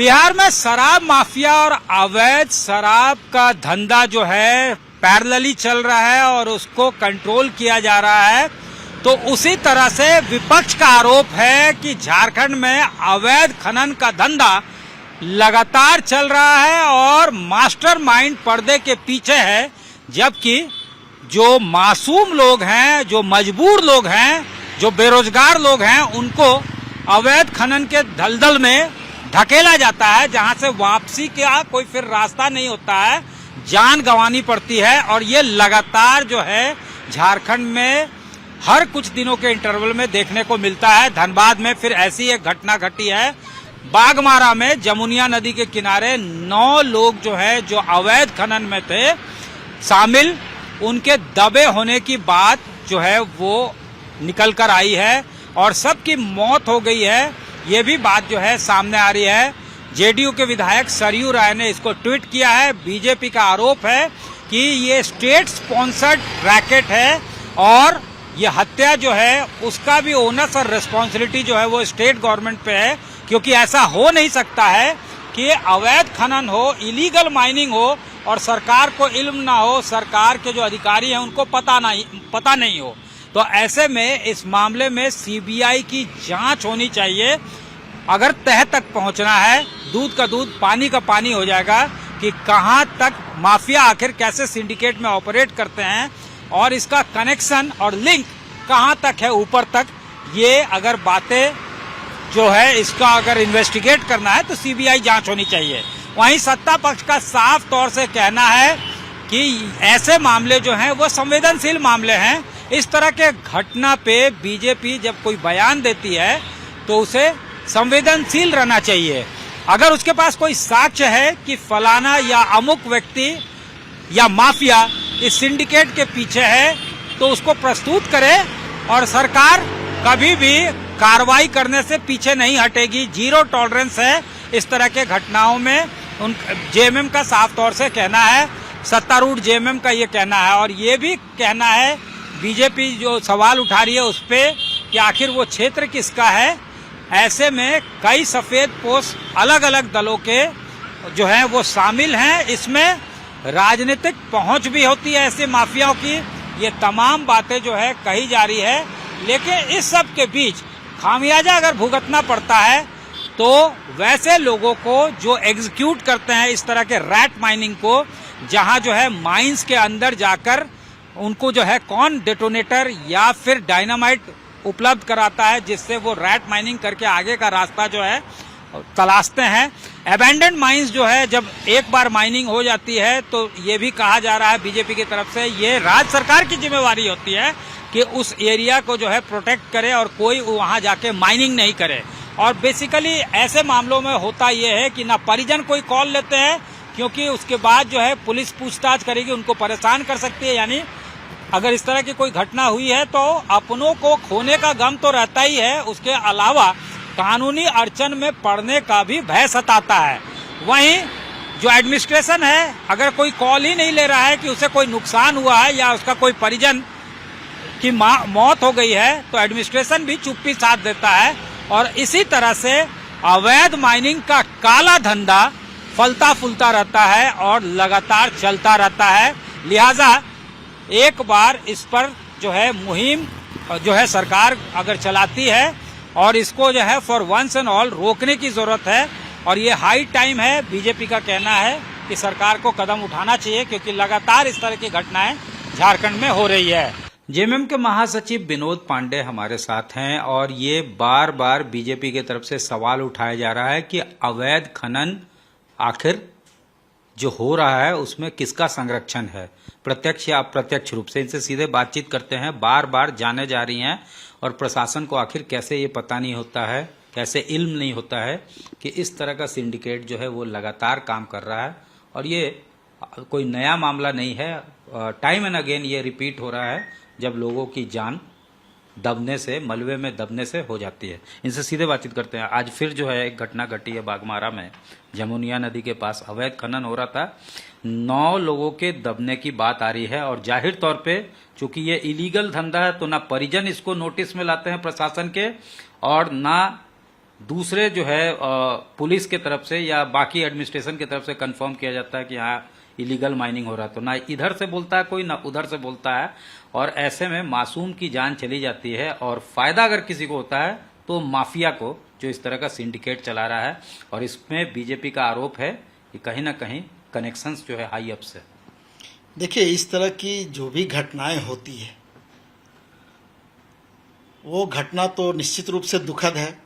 बिहार में शराब माफिया और अवैध शराब का धंधा जो है पैरेलली चल रहा है और उसको कंट्रोल किया जा रहा है। तो उसी तरह से विपक्ष का आरोप है कि झारखंड में अवैध खनन का धंधा लगातार चल रहा है और मास्टरमाइंड पर्दे के पीछे है, जबकि जो मासूम लोग हैं, जो मजबूर लोग हैं, जो बेरोजगार लोग हैं, उनको अवैध खनन के दलदल में धकेला जाता है, जहां से वापसी का कोई फिर रास्ता नहीं होता है, जान गंवानी पड़ती है। और ये लगातार जो है झारखंड में हर कुछ दिनों के इंटरवल में देखने को मिलता है। धनबाद में फिर ऐसी एक घटना घटी है। बाघमारा में जमुनिया नदी के किनारे 9 लोग जो है जो अवैध खनन में थे शामिल, उनके दबे होने की बात जो है वो निकल कर आई है और सबकी मौत हो गई है। ये भी बात जो है सामने आ रही है। जेडीयू के विधायक सरयू राय ने इसको ट्वीट किया है। बीजेपी का आरोप है कि ये स्टेट स्पॉन्सर्ड रैकेट है और ये हत्या जो है उसका भी ओनर्स और रिस्पॉन्सिबिलिटी जो है वो स्टेट गवर्नमेंट पे है, क्योंकि ऐसा हो नहीं सकता है कि अवैध खनन हो, इलीगल माइनिंग हो और सरकार को इल्म ना हो, सरकार के जो अधिकारी हैं उनको पता नहीं हो। तो ऐसे में इस मामले में सीबीआई की जांच होनी चाहिए। अगर तह तक पहुंचना है, दूध का दूध पानी का पानी हो जाएगा कि कहां तक माफिया आखिर कैसे सिंडिकेट में ऑपरेट करते हैं और इसका कनेक्शन और लिंक कहां तक है ऊपर तक। ये अगर बातें जो है इसका अगर इन्वेस्टिगेट करना है तो सीबीआई जांच होनी चाहिए। वहीं सत्ता पक्ष का साफ तौर से कहना है कि ऐसे मामले जो हैं वो संवेदनशील मामले हैं। इस तरह के घटना पे बीजेपी जब कोई बयान देती है तो उसे संवेदनशील रहना चाहिए। अगर उसके पास कोई साक्ष्य है कि फलाना या अमुक व्यक्ति या माफिया इस सिंडिकेट के पीछे है तो उसको प्रस्तुत करे और सरकार कभी भी कार्रवाई करने से पीछे नहीं हटेगी। जीरो टॉलरेंस है इस तरह के घटनाओं में। जेएमएम का साफ तौर से कहना है, सत्तारूढ़ जेएमएम का ये कहना है और ये भी कहना है बीजेपी जो सवाल उठा रही है उस पे कि आखिर वो क्षेत्र किसका है। ऐसे में कई सफेद पोश अलग अलग दलों के जो हैं वो शामिल हैं। इसमें राजनीतिक पहुंच भी होती है ऐसे माफियाओं की। ये तमाम बातें जो है कही जा रही है, लेकिन इस सब के बीच खामियाजा अगर भुगतना पड़ता है तो वैसे लोगों को जो एग्जीक्यूट करते हैं इस तरह के रैट माइनिंग को, जहां जो है माइंस के अंदर जाकर उनको जो है कौन डेटोनेटर या फिर डायनामाइट उपलब्ध कराता है जिससे वो रैट माइनिंग करके आगे का रास्ता जो है तलाशते हैं। अबैंडन्ड माइंस जो है जब एक बार माइनिंग हो जाती है तो ये भी कहा जा रहा है बीजेपी की तरफ से ये राज्य सरकार की जिम्मेवारी होती है कि उस एरिया को जो है प्रोटेक्ट करे और कोई वहां जाके माइनिंग नहीं करे। और बेसिकली ऐसे मामलों में होता ये है कि ना परिजन कोई कॉल लेते हैं, क्योंकि उसके बाद जो है पुलिस पूछताछ करेगी, उनको परेशान कर सकती है। यानी अगर इस तरह की कोई घटना हुई है तो अपनों को खोने का गम तो रहता ही है, उसके अलावा कानूनी अड़चन में पड़ने का भी भय सताता है। वहीं जो एडमिनिस्ट्रेशन है, अगर कोई कॉल ही नहीं ले रहा है कि उसे कोई नुकसान हुआ है या उसका कोई परिजन की मौत हो गई है, तो एडमिनिस्ट्रेशन भी चुप्पी साध देता है और इसी तरह से अवैध माइनिंग का काला धंधा फलता फूलता रहता है और लगातार चलता रहता है। लिहाजा एक बार इस पर जो है मुहिम जो है सरकार अगर चलाती है और इसको जो है फॉर वंस एंड ऑल रोकने की जरूरत है और ये हाई टाइम है। बीजेपी का कहना है कि सरकार को कदम उठाना चाहिए, क्योंकि लगातार इस तरह की घटनाएं झारखंड में हो रही है। जेएमएम के महासचिव विनोद पांडे हमारे साथ हैं और ये बार बार बीजेपी की तरफ से सवाल उठाया जा रहा है कि अवैध खनन आखिर जो हो रहा है उसमें किसका संरक्षण है, प्रत्यक्ष या अप्रत्यक्ष रूप से। इनसे सीधे बातचीत करते हैं। बार बार जाने जा रही हैं और प्रशासन को आखिर कैसे ये पता नहीं होता है, कैसे इल्म नहीं होता है कि इस तरह का सिंडिकेट जो है वो लगातार काम कर रहा है और ये कोई नया मामला नहीं है। टाइम एंड अगेन ये रिपीट हो रहा है जब लोगों की जान दबने से, मलबे में दबने से हो जाती है। इनसे सीधे बातचीत करते हैं। आज फिर जो है एक घटना घटी है बाघमारा में, जमुनिया नदी के पास अवैध खनन हो रहा था। 9 लोगों के दबने की बात आ रही है और जाहिर तौर पे चूंकि ये इलीगल धंधा है तो ना परिजन इसको नोटिस में लाते हैं प्रशासन के और ना दूसरे जो है पुलिस के तरफ से या बाकी एडमिनिस्ट्रेशन की तरफ से कंफर्म किया जाता है कि यहाँ इलीगल माइनिंग हो रहा है, तो ना इधर से बोलता है कोई, ना उधर से बोलता है, और ऐसे में मासूम की जान चली जाती है। और फायदा अगर किसी को होता है तो माफिया को, जो इस तरह का सिंडिकेट चला रहा है। और इसमें बीजेपी का आरोप है कि कहीं ना कहीं कनेक्शंस जो है हाई अप से। देखिए, इस तरह की जो भी घटनाएं होती है वो घटना तो निश्चित रूप से दुखद है,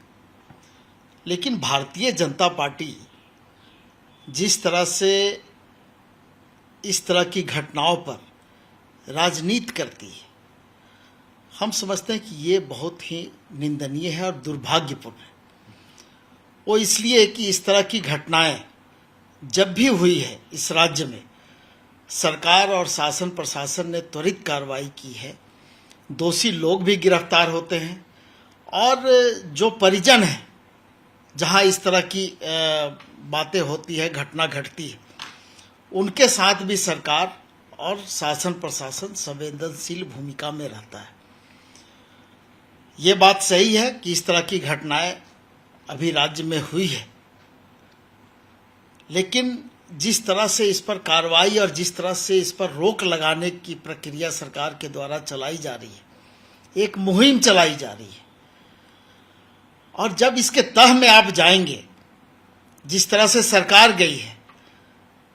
लेकिन भारतीय जनता पार्टी जिस तरह से इस तरह की घटनाओं पर राजनीति करती है, हम समझते हैं कि ये बहुत ही निंदनीय है और दुर्भाग्यपूर्ण है। वो इसलिए कि इस तरह की घटनाएं जब भी हुई है इस राज्य में, सरकार और शासन प्रशासन ने त्वरित कार्रवाई की है, दोषी लोग भी गिरफ्तार होते हैं, और जो परिजन हैं जहां इस तरह की बातें होती है, घटना घटती है, उनके साथ भी सरकार और शासन प्रशासन संवेदनशील भूमिका में रहता है। ये बात सही है कि इस तरह की घटनाएं अभी राज्य में हुई है, लेकिन जिस तरह से इस पर कार्रवाई और जिस तरह से इस पर रोक लगाने की प्रक्रिया सरकार के द्वारा चलाई जा रही है, एक मुहिम चलाई जा रही है, और जब इसके तह में आप जाएंगे, जिस तरह से सरकार गई है,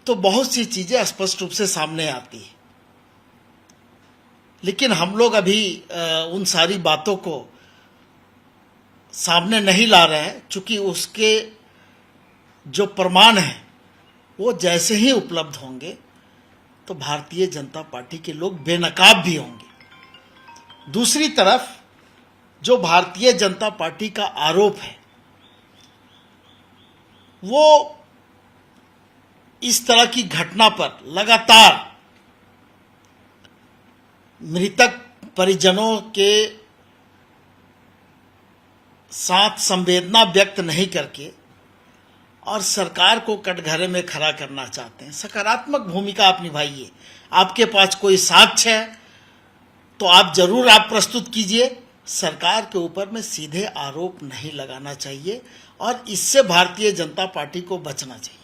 तो बहुत सी चीजें स्पष्ट रूप से सामने आती है। लेकिन हम लोग अभी उन सारी बातों को सामने नहीं ला रहे हैं, चूंकि उसके जो प्रमाण हैं वो जैसे ही उपलब्ध होंगे तो भारतीय जनता पार्टी के लोग बेनकाब भी होंगे। दूसरी तरफ जो भारतीय जनता पार्टी का आरोप है, वो इस तरह की घटना पर लगातार मृतक परिजनों के साथ संवेदना व्यक्त नहीं करके और सरकार को कटघरे में खड़ा करना चाहते हैं। सकारात्मक भूमिका आप निभाइए। आपके पास कोई साक्ष्य है तो आप जरूर प्रस्तुत कीजिए। सरकार के ऊपर में सीधे आरोप नहीं लगाना चाहिए और इससे भारतीय जनता पार्टी को बचना चाहिए।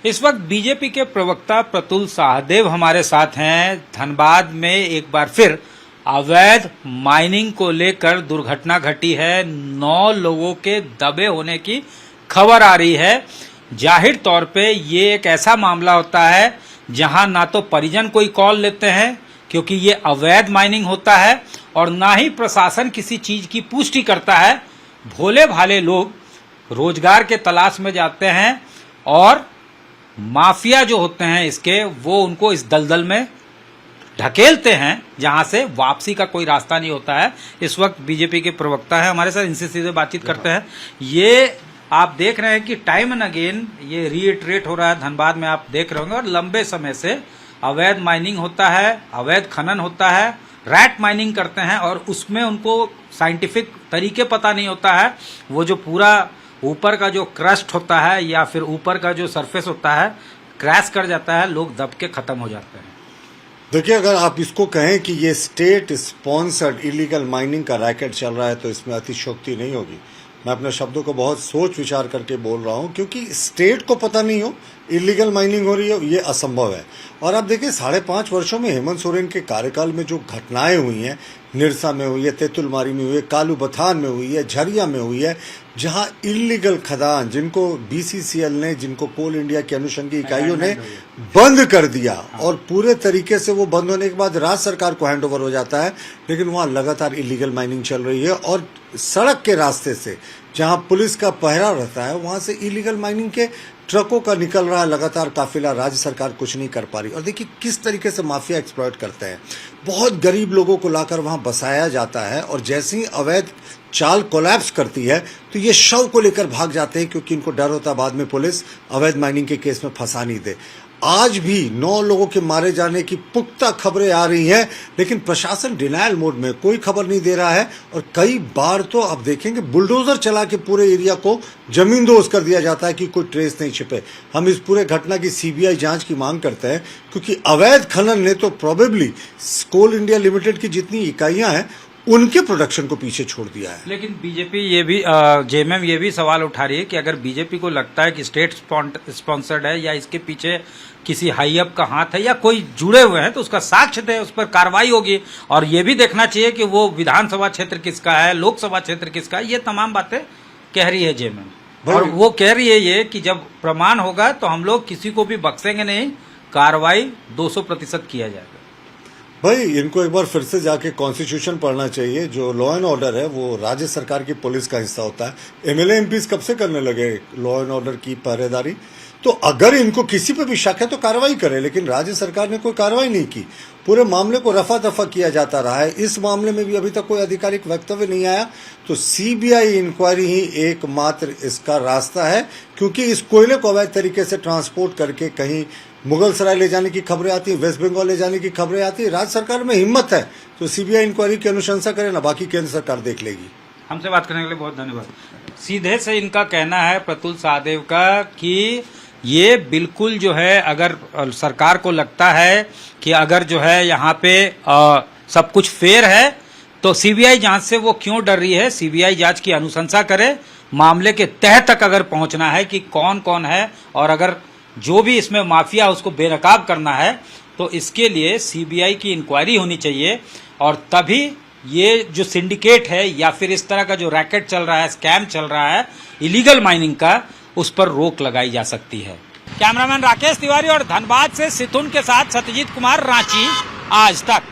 इस वक्त बीजेपी के प्रवक्ता प्रतुल सहदेव हमारे साथ हैं। धनबाद में एक बार फिर अवैध माइनिंग को लेकर दुर्घटना घटी है। 9 लोगों के दबे होने की खबर आ रही है। जाहिर तौर पे ये एक ऐसा मामला होता है जहां ना तो परिजन कोई कॉल लेते हैं क्योंकि ये अवैध माइनिंग होता है, और ना ही प्रशासन किसी चीज की पुष्टि करता है। भोले भाले लोग रोजगार के तलाश में जाते हैं और माफिया जो होते हैं इसके, वो उनको इस दलदल में ढकेलते हैं जहां से वापसी का कोई रास्ता नहीं होता है। इस वक्त बीजेपी के प्रवक्ता है हमारे साथ, इनसे सीधे बातचीत करते हैं। ये आप देख रहे हैं कि टाइम एंड अगेन ये रीइटरेट हो रहा है। धनबाद में आप देख रहे होंगे और लंबे समय से अवैध माइनिंग होता है, अवैध खनन होता है, रैट माइनिंग करते हैं, और उसमें उनको साइंटिफिक तरीके पता नहीं होता है। वो जो पूरा ऊपर का जो क्रस्ट होता है या फिर ऊपर का जो सरफेस होता है क्रैश कर जाता है, लोग दब के खत्म हो जाते हैं। देखिए, अगर आप इसको कहें कि ये स्टेट स्पॉन्सर्ड इलीगल माइनिंग का रैकेट चल रहा है तो इसमें अतिशयोक्ति नहीं होगी। मैं अपने शब्दों को बहुत सोच विचार करके बोल रहा हूं, क्योंकि स्टेट को पता नहीं हो इलीगल माइनिंग हो रही हो, ये असंभव है। और आप देखिए 5.5 वर्षों में हेमंत सोरेन के कार्यकाल में जो घटनाएं हुई हैं, निरसा में हुई है, तेतुलमारी में हुई है, कालू बथान में हुई है, झरिया में हुई है, जहां इलीगल खदान जिनको बीसीसीएल ने, जिनको कोल इंडिया की अनुषंगी इकाइयों ने बंद कर दिया, और पूरे तरीके से वो बंद होने के बाद राज्य सरकार को हैंडओवर हो जाता है, लेकिन वहां लगातार इलीगल माइनिंग चल रही है। और सड़क के रास्ते से जहां पुलिस का पहरा रहता है, वहां से इलीगल माइनिंग के ट्रकों का निकल रहा है लगातार काफिला। राज्य सरकार कुछ नहीं कर पा रही। और देखिए किस तरीके से माफिया एक्सप्लॉइट करते हैं। बहुत गरीब लोगों को लाकर वहां बसाया जाता है, और जैसे ही अवैध चाल कोलैप्स करती है तो ये शव को लेकर भाग जाते हैं, क्योंकि इनको डर होता है बाद में पुलिस अवैध माइनिंग के केस में फंसा नहीं दे। आज भी 9 लोगों के मारे जाने की पुख्ता खबरें आ रही हैं, लेकिन प्रशासन डिनायल मोड में, कोई खबर नहीं दे रहा है। और कई बार तो आप देखेंगे बुलडोजर चला के पूरे एरिया को जमींदोज कर दिया जाता है कि कोई ट्रेस नहीं छिपे। हम इस पूरे घटना की सीबीआई जांच की मांग करते हैं, क्योंकि अवैध खनन ने तो प्रोबेबली कोल इंडिया लिमिटेड की जितनी इकाइयां हैं उनके प्रोडक्शन को पीछे छोड़ दिया है। लेकिन बीजेपी ये भी जेएमएम ये भी सवाल उठा रही है कि अगर बीजेपी को लगता है कि स्टेट स्पॉन्सर्ड है या इसके पीछे किसी हाई अप का हाथ है या कोई जुड़े हुए हैं तो उसका साक्ष्य दे, उस पर कार्रवाई होगी। और ये भी देखना चाहिए कि वो विधानसभा क्षेत्र किसका है, लोकसभा क्षेत्र किसका है, ये तमाम बातें कह रही है जेएमएम। और वो कह रही है ये कि जब प्रमाण होगा तो हम लोग किसी को भी बख्शेंगे नहीं, कार्रवाई 200% किया जाएगा। भाई इनको एक बार फिर से जाके कॉन्स्टिट्यूशन पढ़ना चाहिए। जो लॉ एंड ऑर्डर है वो राज्य सरकार की पुलिस का हिस्सा होता है। एमएलए एमपीज कब से करने लगे लॉ एंड ऑर्डर की पहरेदारी? तो अगर इनको किसी पे भी शक है तो कार्रवाई करे, लेकिन राज्य सरकार ने कोई कार्रवाई नहीं की। पूरे मामले को रफा दफा किया जाता रहा है। इस मामले में भी अभी तक कोई आधिकारिक वक्तव्य नहीं आया। तो सीबीआई इंक्वायरी ही एकमात्र इसका रास्ता है, क्योंकि इस कोयले को अवैध तरीके से ट्रांसपोर्ट करके कहीं मुगलसराय ले जाने की खबरें आती, वेस्ट बंगाल ले जाने की खबरें आती। राज्य सरकार में हिम्मत है तो सीबीआई इंक्वायरी की अनुशंसा करे ना, बाकी केंद्र सरकार देख लेगी। हमसे बात करने के लिए बहुत धन्यवाद। सीधे से इनका कहना है प्रतुल सहदेव का कि ये बिल्कुल जो है, अगर सरकार को लगता है कि अगर जो है यहाँ पे सब कुछ फेयर है तो सीबीआई जांच से वो क्यों डर रही है। सीबीआई जांच की अनुशंसा करे, मामले के तह तक अगर पहुंचना है कि कौन कौन है और अगर जो भी इसमें माफिया उसको बेनकाब करना है तो इसके लिए सीबीआई की इंक्वायरी होनी चाहिए। और तभी ये जो सिंडिकेट है या फिर इस तरह का जो रैकेट चल रहा है, स्कैम चल रहा है इलीगल माइनिंग का, उस पर रोक लगाई जा सकती है। कैमरामैन राकेश तिवारी और धनबाद से सितुन के साथ सत्यजीत कुमार, रांची आज तक।